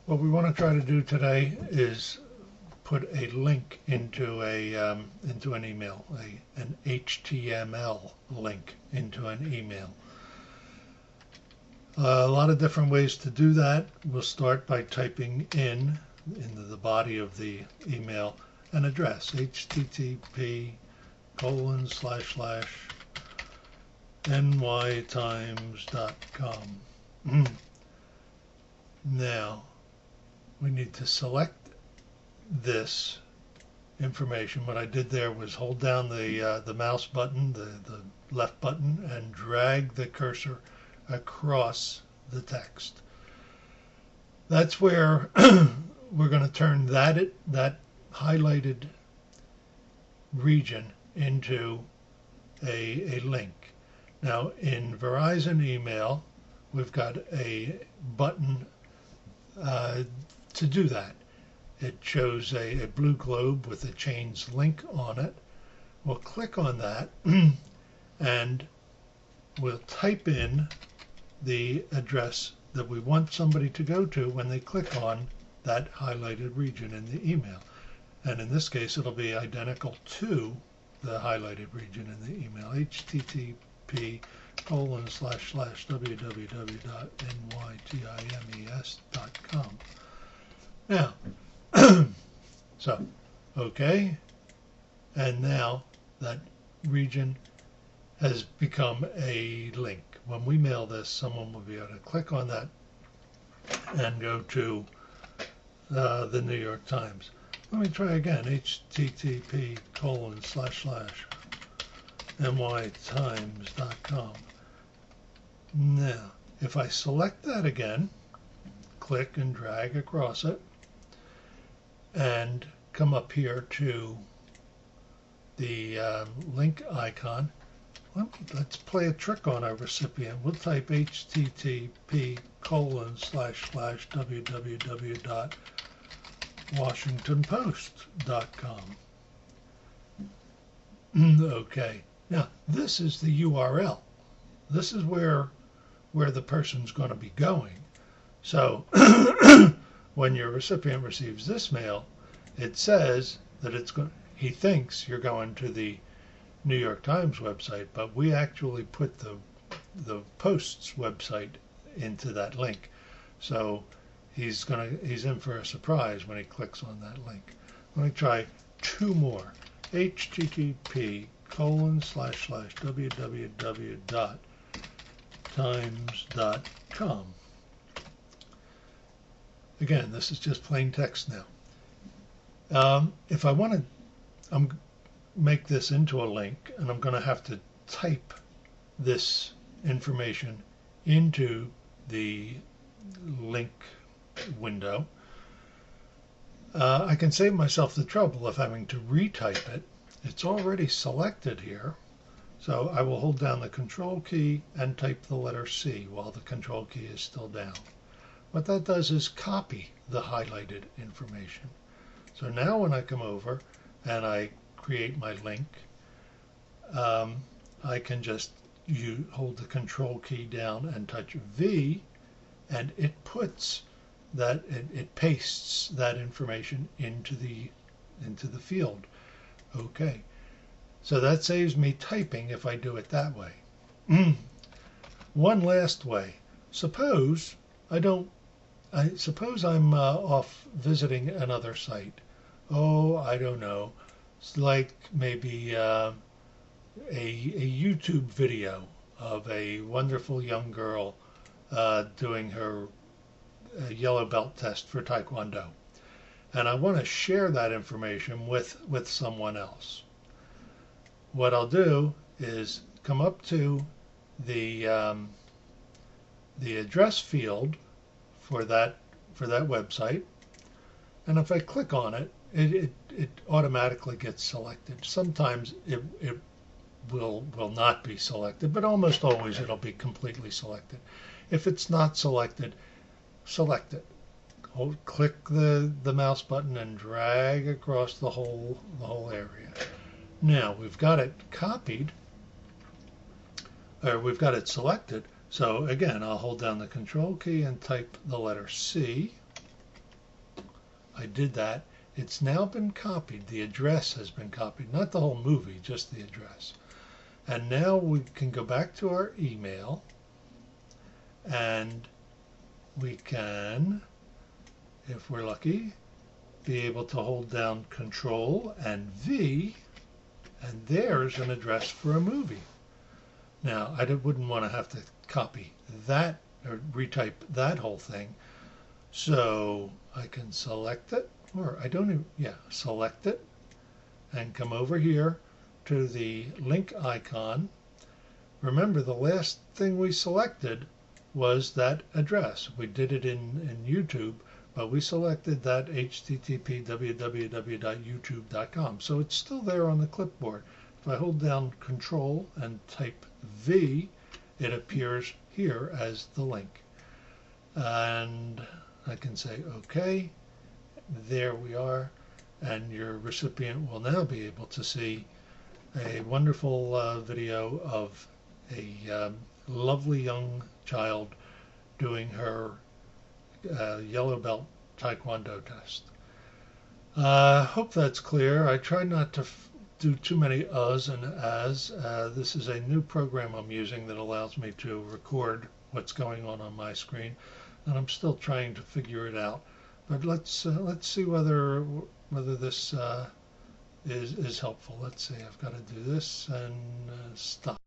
What we want to try to do today is put a link into an email, an HTML link into an email. A lot of different ways to do that. We'll start by typing into the body of the email an address, http://nytimes.com. Now we need to select this information. What I did there was hold down the mouse button, the left button, and drag the cursor across the text. That's where we're going to turn that highlighted region into a link. Now in Verizon email, we've got a button to do that. It shows a blue globe with a change link on it. We'll click on that and we'll type in the address that we want somebody to go to when they click on that highlighted region in the email. And in this case, it'll be identical to the highlighted region in the email, http://www.nytimes.com. Now, so, okay, and now that region has become a link. When we mail this, someone will be able to click on that and go to the New York Times. Let me try again, http://nytimes.com. Now, if I select that again, click and drag across it, and come up here to the link icon, let's play a trick on our recipient. We'll type http://www.washingtonpost.com. Okay, now this is the URL. This is where the person's going to be going. So when your recipient receives this mail, it says that he thinks you're going to the New York Times website, but we actually put the Post's website into that link. So he's in for a surprise when he clicks on that link. Let me try two more. http://www.times.com. Again, this is just plain text now. If I want to make this into a link, and I'm going to have to type this information into the link window, I can save myself the trouble of having to retype it. It's already selected here, so I will hold down the Control key and type the letter C while the Control key is still down. What that does is copy the highlighted information. So now when I come over and I create my link, I can just hold the Control key down and touch V, and it pastes that information into the field. Okay, so that saves me typing if I do it that way. One last way. Suppose I'm off visiting another site. Oh, I don't know. It's like maybe a YouTube video of a wonderful young girl doing her yellow belt test for Taekwondo. And I want to share that information with someone else. What I'll do is come up to the address field for that website, and if I click on it, it automatically gets selected. Sometimes it will not be selected, but almost always it'll be completely selected. If it's not selected, select it. Click the mouse button and drag across the whole area. Now we've got it copied, or we've got it selected. So again, I'll hold down the Control key and type the letter C. I did that. It's now been copied. The address has been copied, not the whole movie, just the address. And now we can go back to our email, and we can, if we're lucky, be able to hold down Control and V, and there's an address for a movie. Now, I wouldn't want to have to copy that or retype that whole thing. So I can select it, or I don't even, yeah, select it and come over here to the link icon. Remember, the last thing we selected was that address. We did it in YouTube, but we selected that http www.youtube.com. So it's still there on the clipboard. If I hold down Control and type V, it appears here as the link. And I can say OK. There we are. And your recipient will now be able to see a wonderful video of a lovely young child doing her yellow belt taekwondo test. Hope that's clear. I try not to do too many uhs and ahs. This is a new program I'm using that allows me to record what's going on my screen, and I'm still trying to figure it out. But let's see whether this is helpful. Let's see. I've got to do this and stop.